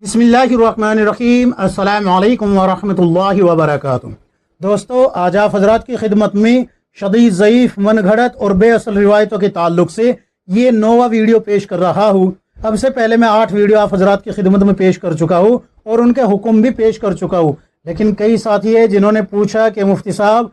بسم اللہ الرحمن الرحیم۔ السلام علیکم ورحمۃ اللہ وبرکاتہ۔ دوستو، آج آپ حضرات کی خدمت میں شدید ضعیف، من گھڑت اور بے اصل روایتوں کے تعلق سے یہ 9واں ویڈیو پیش کر رہا ہوں۔ اب سے پہلے میں 8 ویڈیو آپ حضرات کی خدمت میں پیش کر چکا ہوں اور ان کے حکم بھی پیش کر چکا ہوں، لیکن کئی ساتھی ہیں جنہوں نے پوچھا کہ مفتی صاحب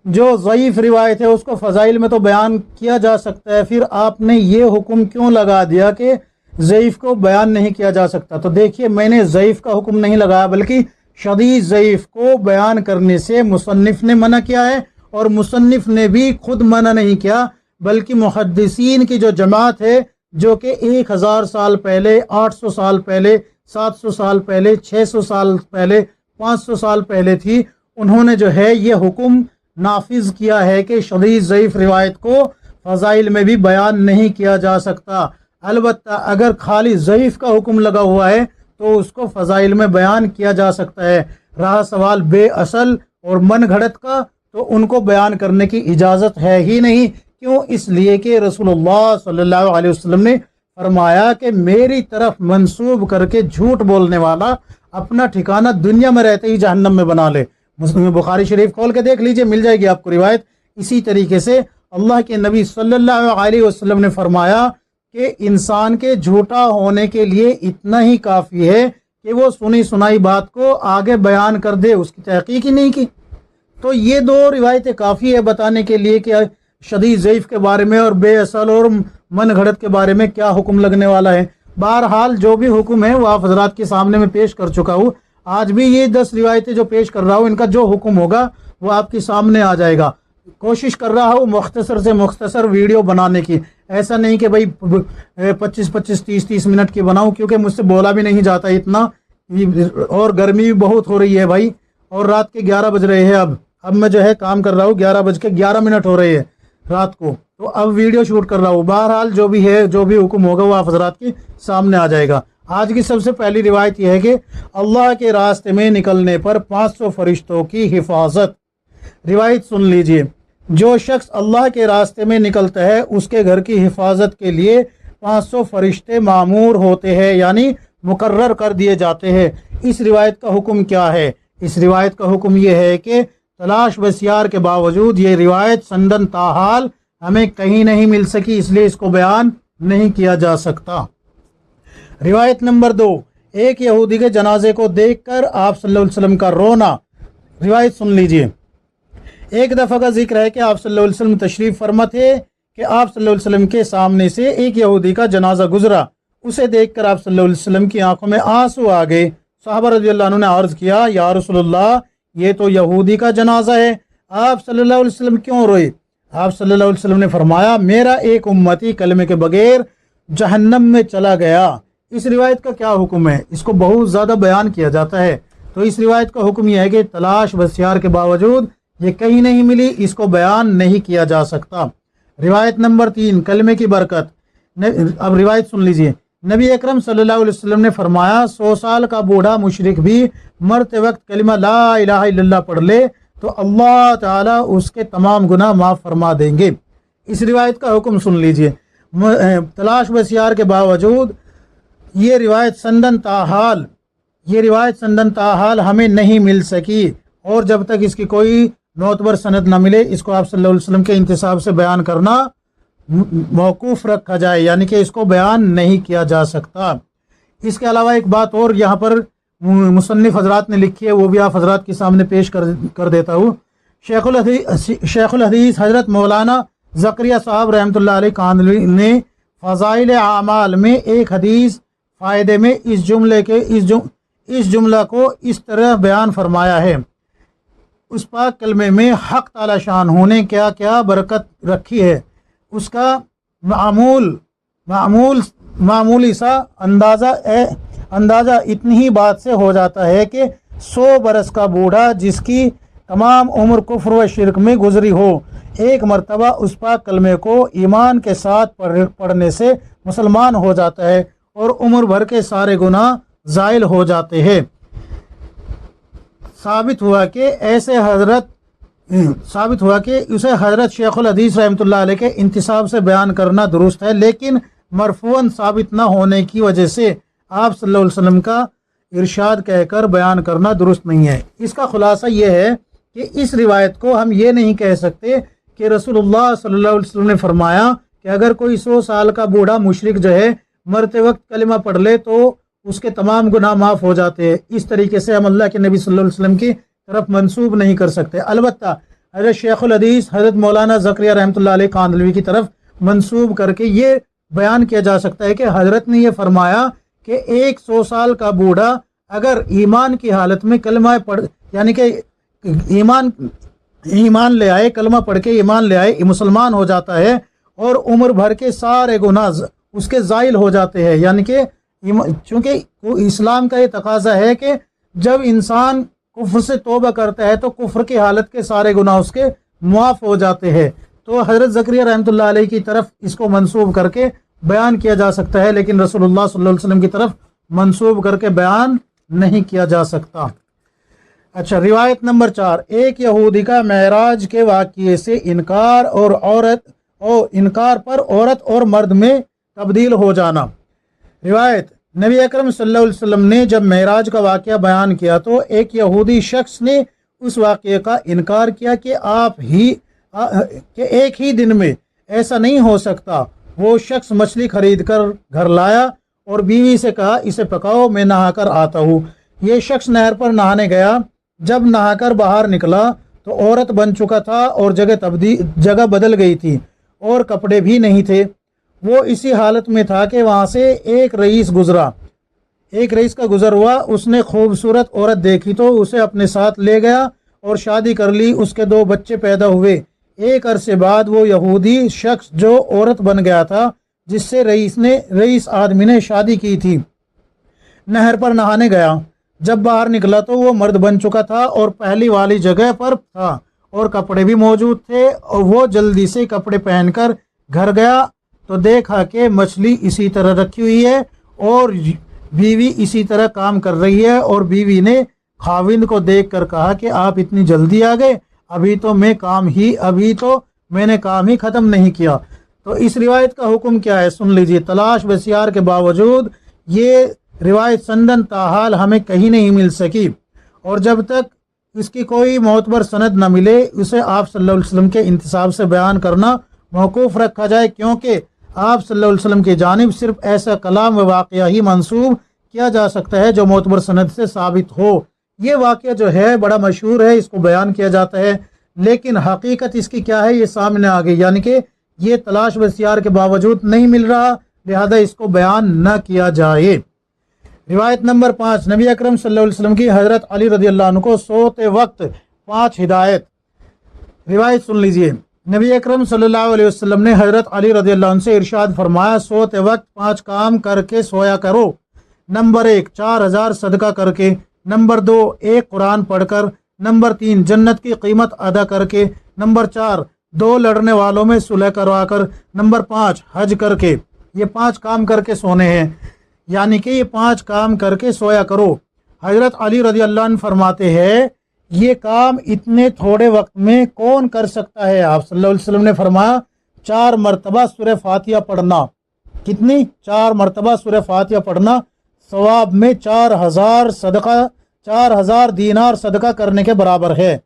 جو ضعیف روایت ہے اس کو فضائل میں تو بیان کیا جا سکتا ہے، پھر آپ نے یہ حکم کیوں لگا دیا کہ ضعیف کو بیان نہیں کیا جا سکتا؟ تو دیکھیے، میں نے ضعیف کا حکم نہیں لگایا، بلکہ شدید ضعیف کو بیان کرنے سے مصنف نے منع کیا ہے، اور مصنف نے بھی خود منع نہیں کیا، بلکہ محدثین کی جو جماعت ہے جو کہ 1000 سال پہلے، 800 سال پہلے، 700 سال پہلے، 600 سال پہلے، 500 سال پہلے تھی، انہوں نے جو ہے یہ حکم نافذ کیا ہے کہ شدید ضعیف روایت کو فضائل میں بھی بیان نہیں کیا جا سکتا۔ البتہ اگر خالی ضعیف کا حکم لگا ہوا ہے تو اس کو فضائل میں بیان کیا جا سکتا ہے۔ رہا سوال بے اصل اور من گھڑت کا، تو ان کو بیان کرنے کی اجازت ہے ہی نہیں۔ کیوں؟ اس لیے کہ رسول اللہ صلی اللہ علیہ وسلم نے فرمایا کہ میری طرف منسوب کر کے جھوٹ بولنے والا اپنا ٹھکانہ دنیا میں رہتے ہی جہنم میں بنا لے۔ بخاری شریف کھول کے دیکھ لیجئے، مل جائے گی آپ کو روایت۔ اسی طریقے سے اللہ کے نبی صلی اللہ علیہ وسلم نے فرمایا کہ انسان کے جھوٹا ہونے کے لیے اتنا ہی کافی ہے کہ وہ سنی سنائی بات کو آگے بیان کر دے، اس کی تحقیق ہی نہیں کی۔ تو یہ 2 روایتیں کافی ہے بتانے کے لیے کہ شدید ضعیف کے بارے میں اور بے اصل اور من گھڑت کے بارے میں کیا حکم لگنے والا ہے۔ بہرحال جو بھی حکم ہے وہ آپ حضرات کے سامنے میں پیش کر چکا ہوں۔ آج بھی یہ 10 روایتیں جو پیش کر رہا ہوں، ان کا جو حکم ہوگا وہ آپ کے سامنے آ جائے گا۔ کوشش کر رہا ہوں مختصر سے مختصر ویڈیو بنانے کی، ایسا نہیں کہ بھائی 25 30 منٹ کی بناؤں، کیونکہ مجھ سے بولا بھی نہیں جاتا اتنا، اور گرمی بھی بہت ہو رہی ہے بھائی، اور رات کے 11 بج رہے ہیں۔ اب میں جو ہے کام کر رہا ہوں، 11:11 ہو رہے ہیں رات کو، تو اب ویڈیو شوٹ کر رہا ہوں۔ بہرحال جو بھی ہے، جو بھی حکم ہوگا وہ آپ حضرات کے سامنے آ جائے گا۔ آج کی سب سے پہلی روایت یہ ہے کہ اللہ کے راستے میں نکلنے پر 500 فرشتوں کی حفاظت۔ روایت سن لیجئے، جو شخص اللہ کے راستے میں نکلتا ہے اس کے گھر کی حفاظت کے لیے 500 فرشتے معمور ہوتے ہیں، یعنی مقرر کر دیے جاتے ہیں۔ اس روایت کا حکم کیا ہے؟ اس روایت کا حکم یہ ہے کہ تلاش بسیار کے باوجود یہ روایت سندن تاحال ہمیں کہیں نہیں مل سکی، اس لیے اس کو بیان نہیں کیا جا سکتا۔ روایت نمبر 2، ایک یہودی کے جنازے کو دیکھ کر آپ صلی اللہ علیہ وسلم کا رونا۔ روایت سن لیجئے، ایک دفعہ کا ذکر ہے کہ آپ صلی اللہ علیہ وسلم تشریف فرما تھے کہ آپ صلی اللہ علیہ وسلم کے سامنے سے ایک یہودی کا جنازہ گزرا۔ اسے دیکھ کر آپ صلی اللہ علیہ وسلم کی آنکھوں میں آنسو آ گئے۔ صحابہ رضی اللہ عنہ نے عرض کیا، یا رسول اللہ، یہ تو یہودی کا جنازہ ہے، آپ صلی اللہ علیہ وسلم کیوں روئے؟ آپ صلی اللہ علیہ وسلم نے فرمایا، میرا ایک امتی کلمے کے بغیر جہنم میں چلا گیا۔ اس روایت کا کیا حکم ہے؟ اس کو بہت زیادہ بیان کیا جاتا ہے، تو اس روایت کا حکم یہ ہے کہ تلاش بسیار کے باوجود یہ کہیں نہیں ملی، اس کو بیان نہیں کیا جا سکتا۔ روایت نمبر 3، کلمے کی برکت۔ اب روایت سن لیجئے، نبی اکرم صلی اللہ علیہ وسلم نے فرمایا، 100 سال کا بوڑھا مشرک بھی مرتے وقت کلمہ لا الہ الا اللہ پڑھ لے تو اللہ تعالیٰ اس کے تمام گناہ معاف فرما دیں گے۔ اس روایت کا حکم سن لیجئے، تلاش بسیار کے باوجود یہ روایت سندن تاحال ہمیں نہیں مل سکی، اور جب تک اس کی کوئی معتبر سند نہ ملے، اس کو آپ صلی اللہ علیہ وسلم کے انتصاب سے بیان کرنا موقوف رکھا جائے، یعنی کہ اس کو بیان نہیں کیا جا سکتا۔ اس کے علاوہ ایک بات اور یہاں پر مصنف حضرات نے لکھی ہے، وہ بھی آپ حضرات کے سامنے پیش کر دیتا ہوں۔ شیخ الحدیث حضرت مولانا زکریہ صاحب رحمۃ اللہ علیہ کاندھلی نے فضائل اعمال میں ایک حدیث فائدے میں اس جملہ کو اس طرح بیان فرمایا ہے، اس پاک کلمے میں حق تعالی شان ہونے کیا کیا برکت رکھی ہے، اس کا معمولی سا اندازہ اتنی ہی بات سے ہو جاتا ہے کہ 100 برس کا بوڑھا جس کی تمام عمر کفر و شرک میں گزری ہو، ایک مرتبہ اس پاک کلمے کو ایمان کے ساتھ پڑھنے سے مسلمان ہو جاتا ہے اور عمر بھر کے سارے گناہ زائل ہو جاتے ہیں۔ ثابت ہوا کہ اسے حضرت شیخ الحدیث رحمۃ اللہ علیہ کے انتصاب سے بیان کرنا درست ہے، لیکن مرفوعاً ثابت نہ ہونے کی وجہ سے آپ صلی اللہ علیہ وسلم کا ارشاد کہہ کر بیان کرنا درست نہیں ہے۔ اس کا خلاصہ یہ ہے کہ اس روایت کو ہم یہ نہیں کہہ سکتے کہ رسول اللہ صلی اللہ علیہ وسلم نے فرمایا کہ اگر کوئی 100 سال کا بوڑھا مشرک جو ہے مرتے وقت کلمہ پڑھ لے تو اس کے تمام گناہ معاف ہو جاتے ہیں۔ اس طریقے سے ہم اللہ کے نبی صلی اللہ علیہ وسلم کی طرف منسوب نہیں کر سکتے، البتہ حضرت شیخ الحدیث حضرت مولانا زکریا رحمۃ اللہ علیہ کاندھلوی کی طرف منسوب کر کے یہ بیان کیا جا سکتا ہے کہ حضرت نے یہ فرمایا کہ 100 سال کا بوڑھا اگر ایمان کی حالت میں کلمہ پڑھ یعنی کہ ایمان لے آئے، کلمہ پڑھ کے ایمان لے آئے، مسلمان ہو جاتا ہے اور عمر بھر کے سارے گناہ اس کے زائل ہو جاتے ہیں۔ یعنی کہ چونکہ اسلام کا یہ تقاضا ہے کہ جب انسان کفر سے توبہ کرتا ہے تو کفر کی حالت کے سارے گناہ اس کے معاف ہو جاتے ہیں، تو حضرت زکریا رحمۃ اللہ علیہ کی طرف اس کو منسوب کر کے بیان کیا جا سکتا ہے، لیکن رسول اللہ صلی اللہ علیہ وسلم کی طرف منسوب کر کے بیان نہیں کیا جا سکتا۔ اچھا، روایت نمبر 4، ایک یہودی کا معراج کے واقعے سے انکار پر عورت اور مرد میں تبدیل ہو جانا۔ روایت، نبی اکرم صلی اللہ علیہ وسلم نے جب معراج کا واقعہ بیان کیا تو ایک یہودی شخص نے اس واقعے کا انکار کیا کہ ایک ہی دن میں ایسا نہیں ہو سکتا۔ وہ شخص مچھلی خرید کر گھر لایا اور بیوی سے کہا اسے پکاؤ، میں نہا کر آتا ہوں۔ یہ شخص نہر پر نہانے گیا، جب نہا کر باہر نکلا تو عورت بن چکا تھا اور جگہ بدل گئی تھی اور کپڑے بھی نہیں تھے۔ وہ اسی حالت میں تھا کہ وہاں سے ایک رئیس کا گزر ہوا، اس نے خوبصورت عورت دیکھی تو اسے اپنے ساتھ لے گیا اور شادی کر لی، اس کے 2 بچے پیدا ہوئے۔ ایک عرصے بعد وہ یہودی شخص جو عورت بن گیا تھا جس سے رئیس آدمی نے شادی کی تھی، نہر پر نہانے گیا، جب باہر نکلا تو وہ مرد بن چکا تھا اور پہلی والی جگہ پر تھا اور کپڑے بھی موجود تھے، اور وہ جلدی سے کپڑے پہن کر گھر گیا تو دیکھا کہ مچھلی اسی طرح رکھی ہوئی ہے اور بیوی اسی طرح کام کر رہی ہے، اور بیوی نے خاوند کو دیکھ کر کہا کہ آپ اتنی جلدی آ گئے، ابھی تو میں نے کام ہی ختم نہیں کیا۔ تو اس روایت کا حکم کیا ہے سن لیجئے۔ تلاش بسیار کے باوجود یہ روایت سندن تاحال ہمیں کہیں نہیں مل سکی، اور جب تک اس کی کوئی معتبر سند نہ ملے اسے آپ صلی اللہ علیہ وسلم کے انتساب سے بیان کرنا موقوف رکھا جائے، کیونکہ آپ صلی اللہ علیہ وسلم کی جانب صرف ایسا کلام و واقعہ ہی منسوب کیا جا سکتا ہے جو معتبر سند سے ثابت ہو۔ یہ واقعہ جو ہے بڑا مشہور ہے، اس کو بیان کیا جاتا ہے، لیکن حقیقت اس کی کیا ہے یہ سامنے آ گئی، یعنی کہ یہ تلاش بسیار کے باوجود نہیں مل رہا، لہذا اس کو بیان نہ کیا جائے۔ روایت نمبر 5، نبی اکرم صلی اللہ علیہ وسلم کی حضرت علی رضی اللہ عنہ کو سوتے وقت 5 ہدایت۔ روایت سن لیجئے، نبی اکرم صلی اللہ علیہ وسلم نے حضرت علی رضی اللہ عنہ سے ارشاد فرمایا، سوتے وقت 5 کام کر کے سویا کرو۔ نمبر 1، 4000 صدقہ کر کے۔ نمبر 2، 1 قرآن پڑھ کر۔ نمبر 3، جنت کی قیمت ادا کر کے۔ نمبر 4، 2 لڑنے والوں میں صلح کروا کر۔ نمبر 5، حج کر کے۔ یہ 5 کام کر کے سونے ہیں، یعنی کہ یہ 5 کام کر کے سویا کرو۔ حضرت علی رضی اللہ عنہ فرماتے ہیں یہ کام اتنے تھوڑے وقت میں کون کر سکتا ہے؟ آپ صلی اللہ علیہ وسلم نے فرمایا 4 مرتبہ سورہ فاتحہ پڑھنا۔ کتنی؟ 4 مرتبہ سورہ فاتحہ پڑھنا ثواب میں 4000 دینار صدقہ کرنے کے برابر ہے۔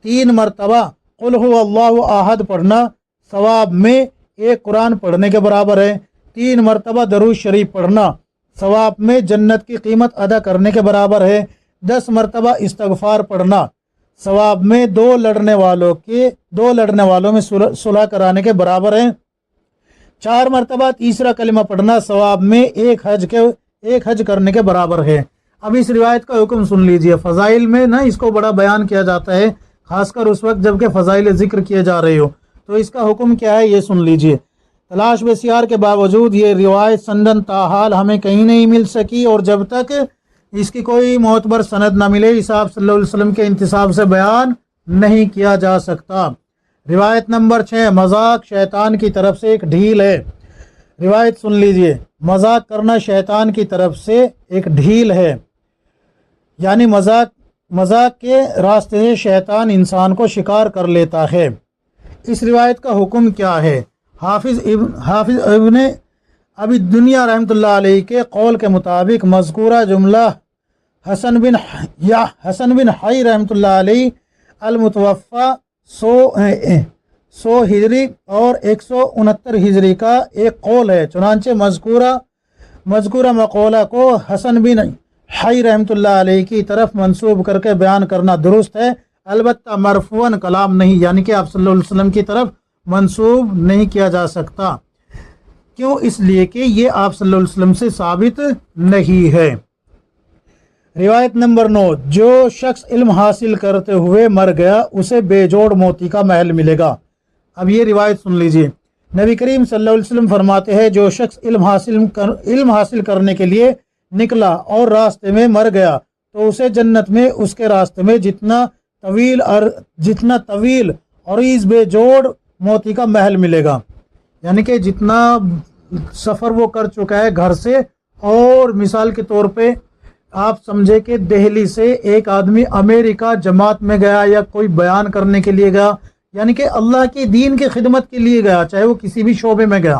3 مرتبہ قل هو اللہ احد پڑھنا ثواب میں 1 قرآن پڑھنے کے برابر ہے۔ 3 مرتبہ درود شریف پڑھنا ثواب میں جنت کی قیمت ادا کرنے کے برابر ہے۔ 10 مرتبہ استغفار پڑھنا ثواب میں 2 لڑنے والوں میں صلح کرانے کے برابر ہے۔ 4 مرتبہ تیسرا کلمہ پڑھنا ثواب میں ایک حج کرنے کے برابر ہے۔ اب اس روایت کا حکم سن لیجئے۔ فضائل میں نا اس کو بڑا بیان کیا جاتا ہے، خاص کر اس وقت جب کہ فضائل ذکر کیے جا رہے ہو، تو اس کا حکم کیا ہے یہ سن لیجئے۔ تلاش بسیار کے باوجود یہ روایت سندن تاحال ہمیں کہیں نہیں مل سکی، اور جب تک اس کی کوئی معتبر سند نہ ملے اس آپ صلی اللہ علیہ وسلم کے انتساب سے بیان نہیں کیا جا سکتا۔ روایت نمبر 6، مذاق شیطان کی طرف سے ایک ڈھیل ہے۔ روایت سن لیجئے، مذاق کرنا شیطان کی طرف سے ایک ڈھیل ہے، یعنی مذاق کے راستے سے شیطان انسان کو شکار کر لیتا ہے۔ اس روایت کا حکم کیا ہے؟ حافظ ابن ابی دنیا رحمۃ اللہ علیہ کے قول کے مطابق مذکورہ جملہ حسن بن حی رحمۃ اللہ علیہ المتوفہ 100 ہجری اور 169 ہجری کا ایک قول ہے، چنانچہ مذکورہ مقولہ کو حسن بن حی رحمۃ اللہ علیہ کی طرف منسوب کر کے بیان کرنا درست ہے، البتہ مرفوعاً کلام نہیں، یعنی کہ آپ صلی اللہ علیہ وسلم کی طرف منسوب نہیں کیا جا سکتا۔ کیوں؟ اس لیے کہ یہ آپ صلی اللہ علیہ وسلم سے ثابت نہیں ہے۔ روایت نمبر 9، جو شخص علم حاصل کرتے ہوئے مر گیا اسے بے جوڑ موتی کا محل ملے گا۔ اب یہ روایت سن لیجئے، نبی کریم صلی اللہ علیہ وسلم فرماتے ہیں جو شخص علم حاصل کرنے کے لیے نکلا اور راستے میں مر گیا تو اسے جنت میں اس کے راستے میں جتنا طویل عریض بے جوڑ موتی کا محل ملے گا، یعنی کہ جتنا سفر وہ کر چکا ہے گھر سے، اور مثال کے طور پہ آپ سمجھے کہ دہلی سے ایک آدمی امریکہ جماعت میں گیا یا کوئی بیان کرنے کے لیے گیا، یعنی کہ اللہ کے دین کی خدمت کے لیے گیا، چاہے وہ کسی بھی شعبے میں گیا،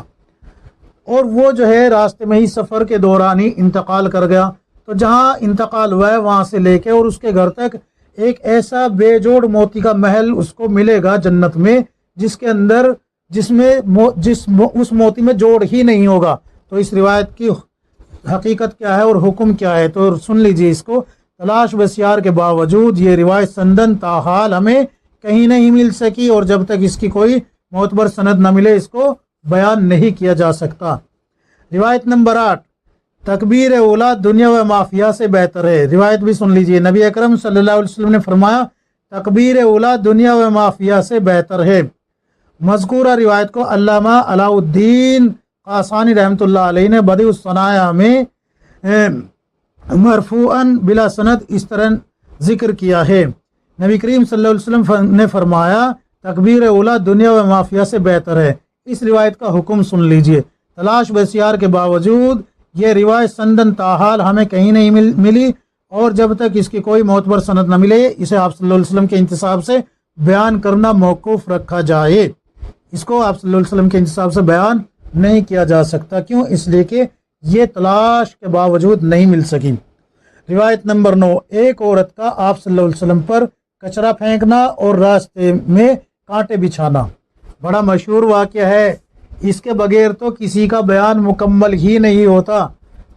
اور وہ جو ہے راستے میں ہی سفر کے دوران ہی انتقال کر گیا، تو جہاں انتقال ہوا ہے وہاں سے لے کے اور اس کے گھر تک ایک ایسا بے جوڑ موتی کا محل اس کو ملے گا جنت میں، جس میں اس موتی میں جوڑ ہی نہیں ہوگا۔ تو اس روایت کی حقیقت کیا ہے اور حکم کیا ہے، تو سن لیجئے اس کو۔ تلاش بسیار کے باوجود یہ روایت سندن تاحال ہمیں کہیں نہیں مل سکی، اور جب تک اس کی کوئی معتبر سند نہ ملے اس کو بیان نہیں کیا جا سکتا۔ روایت نمبر 8، تکبیر اولیٰ دنیا و مافیہ سے بہتر ہے۔ روایت بھی سن لیجئے، نبی اکرم صلی اللہ علیہ وسلم نے فرمایا تکبیر اولیٰ دنیا و مافیہ سے بہتر ہے۔ مذکورہ روایت کو علامہ علاء الدین قاسانی رحمۃ اللہ علیہ نے بدیع الصنائع میں مرفوعاً بلا سند اس طرح ذکر کیا ہے، نبی کریم صلی اللہ علیہ وسلم نے فرمایا تکبیر اولیٰ دنیا و مافیہ سے بہتر ہے۔ اس روایت کا حکم سن لیجئے، تلاش بسیار کے باوجود یہ روایت سندن تاحال ہمیں کہیں نہیں ملی، اور جب تک اس کی کوئی معتبر سند نہ ملے اسے آپ صلی اللہ علیہ وسلم کے انتصاب سے بیان کرنا موقوف رکھا جائے۔ اس کو آپ صلی اللہ علیہ وسلم کے انتصاب سے بیان نہیں کیا جا سکتا، کیوں؟ اس لیے کہ یہ تلاش کے باوجود نہیں مل سکی۔ روایت نمبر 9، ایک عورت کا آپ صلی اللہ علیہ وسلم پر کچرا پھینکنا اور راستے میں کانٹے بچھانا بڑا مشہور واقعہ ہے، اس کے بغیر تو کسی کا بیان مکمل ہی نہیں ہوتا،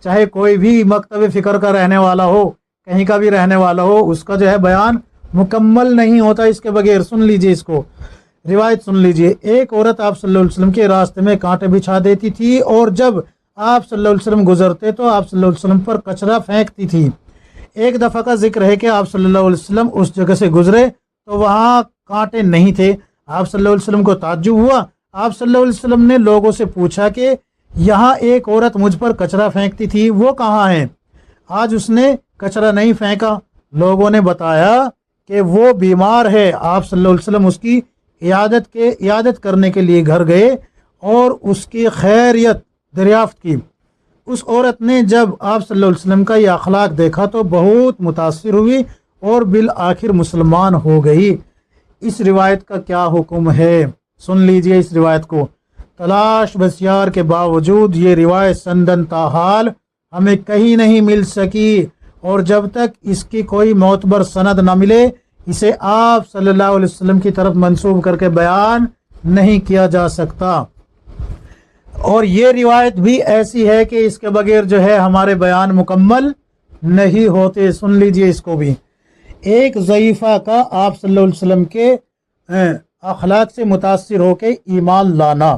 چاہے کوئی بھی مکتب فکر کا رہنے والا ہو، کہیں کا بھی رہنے والا ہو، اس کا جو ہے بیان مکمل نہیں ہوتا اس کے بغیر۔ سن لیجئے اس کو، روایت سن لیجئے، ایک عورت آپ صلی اللہ علیہ وسلم کے راستے میں کانٹے بچھا دیتی تھی، اور جب آپ صلی اللہ علیہ وسلم گزرتے تو آپ صلی اللہ علیہ وسلم پر کچرا پھینکتی تھی۔ ایک دفعہ کا ذکر ہے کہ آپ صلی اللہ علیہ وسلم اس جگہ سے گزرے تو وہاں کانٹے نہیں تھے، آپ صلی اللہ علیہ وسلم کو تعجب ہوا، آپ صلی اللہ علیہ وسلم نے لوگوں سے پوچھا کہ یہاں ایک عورت مجھ پر کچرا پھینکتی تھی، وہ کہاں ہے؟ آج اس نے کچرا نہیں پھینکا۔ لوگوں نے بتایا کہ وہ بیمار ہے، آپ صلی اللہ علیہ وسلم اس کی عیادت کرنے کے لیے گھر گئے اور اس کی خیریت دریافت کی۔ اس عورت نے جب آپ صلی اللہ علیہ وسلم کا یہ اخلاق دیکھا تو بہت متاثر ہوئی اور بالآخر مسلمان ہو گئی۔ اس روایت کا کیا حکم ہے؟ سن لیجئے اس روایت کو، تلاش بسیار کے باوجود یہ روایت سندن تاحال ہمیں کہیں نہیں مل سکی، اور جب تک اس کی کوئی معتبر سند نہ ملے اسے آپ صلی اللہ علیہ وسلم کی طرف منسوب کر کے بیان نہیں کیا جا سکتا۔ اور یہ روایت بھی ایسی ہے کہ اس کے بغیر جو ہے ہمارے بیان مکمل نہیں ہوتے۔ سن لیجئے اس کو بھی، ایک ضعیفہ کا آپ صلی اللہ علیہ وسلم کے اخلاق سے متاثر ہو کے ایمان لانا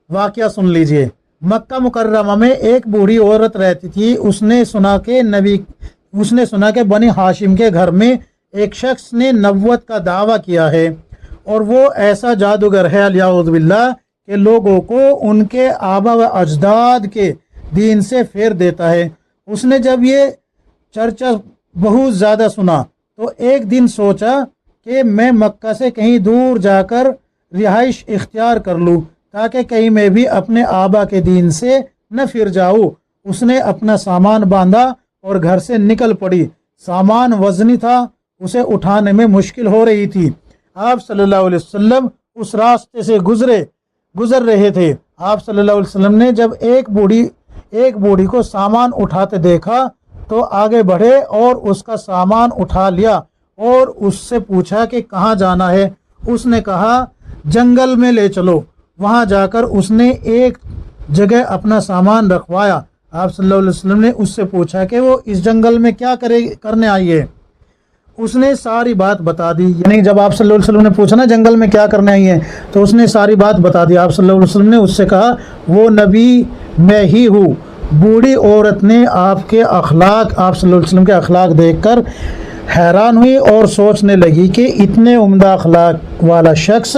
واقعہ سن لیجئے۔ مکہ مکرمہ میں ایک بوڑھی عورت رہتی تھی، اس نے سنا کہ بنی ہاشم کے گھر میں ایک شخص نے نبوت کا دعویٰ کیا ہے، اور وہ ایسا جادوگر ہے الیاذ باللہ کہ لوگوں کو ان کے آبا و اجداد کے دین سے پھیر دیتا ہے۔ اس نے جب یہ چرچا بہت زیادہ سنا تو ایک دن سوچا کہ میں مکہ سے کہیں دور جا کر رہائش اختیار کر لوں تاکہ کہیں میں بھی اپنے آبا کے دین سے نہ پھر جاؤں۔ اس نے اپنا سامان باندھا اور گھر سے نکل پڑی۔ سامان وزنی تھا، اسے اٹھانے میں مشکل ہو رہی تھی۔ آپ صلی اللہ علیہ وسلم اس راستے سے گزر رہے تھے۔ آپ صلی اللہ علیہ وسلم نے جب ایک بوڑھی کو سامان اٹھاتے دیکھا تو آگے بڑھے اور اس کا سامان اٹھا لیا اور اس سے پوچھا کہ کہاں جانا ہے۔ اس نے کہا جنگل میں لے چلو۔ وہاں جا کر اس نے ایک جگہ اپنا سامان رکھوایا۔ آپ صلی اللہ علیہ وسلم نے اس سے پوچھا کہ وہ اس جنگل میں کیا کرنے آئی ہے۔ اس نے ساری بات بتا دی، یعنی جب آپ صلی اللہ علیہ وسلم نے پوچھا نا جنگل میں کیا کرنے آئی ہے، تو اس نے ساری بات بتا دی۔ آپ صلی اللہ علیہ وسلم نے اس سے کہا وہ نبی میں ہی ہوں۔ بوڑھی عورت نے آپ کے اخلاق، آپ صلی اللہ علیہ وسلم کے اخلاق دیکھ کر حیران ہوئی اور سوچنے لگی کہ اتنے عمدہ اخلاق والا شخص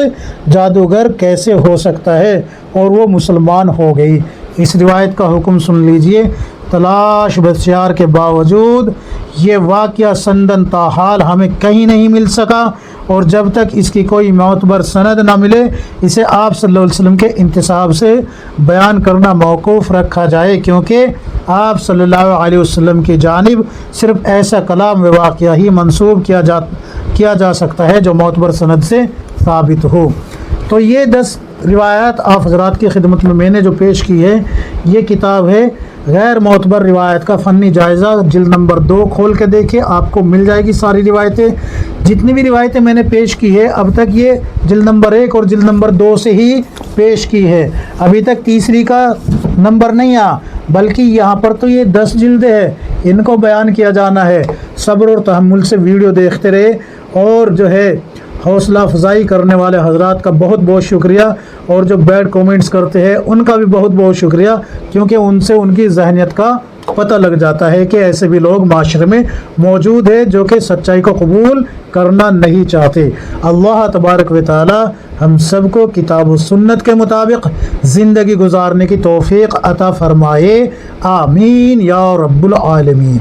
جادوگر کیسے ہو سکتا ہے، اور وہ مسلمان ہو گئی۔ اس روایت کا حکم سن لیجئے۔ تلاش بسیار کے باوجود یہ واقعہ سندن تاحال ہمیں کہیں نہیں مل سکا، اور جب تک اس کی کوئی معتبر سند نہ ملے اسے آپ صلی اللہ علیہ وسلم کے انتساب سے بیان کرنا موقوف رکھا جائے، کیونکہ آپ صلی اللہ علیہ وسلم کی جانب صرف ایسا کلام و واقعہ ہی منسوب کیا جا سکتا ہے جو معتبر سند سے ثابت ہو۔ تو یہ 10 روایات آپ حضرات کی خدمت میں نے جو پیش کی ہے، یہ کتاب ہے غیر معتبر روایت کا فنی جائزہ، جلد نمبر 2 کھول کے دیکھیں، آپ کو مل جائے گی ساری روایتیں۔ جتنی بھی روایتیں میں نے پیش کی ہے اب تک یہ جلد نمبر 1 اور جلد نمبر 2 سے ہی پیش کی ہے، ابھی تک تیسری کا نمبر نہیں آیا، بلکہ یہاں پر تو یہ 10 جلدیں ہیں، ان کو بیان کیا جانا ہے۔ صبر اور تحمل سے ویڈیو دیکھتے رہے، اور جو ہے حوصلہ افزائی کرنے والے حضرات کا بہت بہت شکریہ، اور جو بیڈ کومنٹس کرتے ہیں ان کا بھی بہت بہت شکریہ، کیونکہ ان سے ان کی ذہنیت کا پتہ لگ جاتا ہے کہ ایسے بھی لوگ معاشرے میں موجود ہیں جو کہ سچائی کو قبول کرنا نہیں چاہتے۔ اللہ تبارک و تعالی ہم سب کو کتاب و سنت کے مطابق زندگی گزارنے کی توفیق عطا فرمائے، آمین یا رب العالمین۔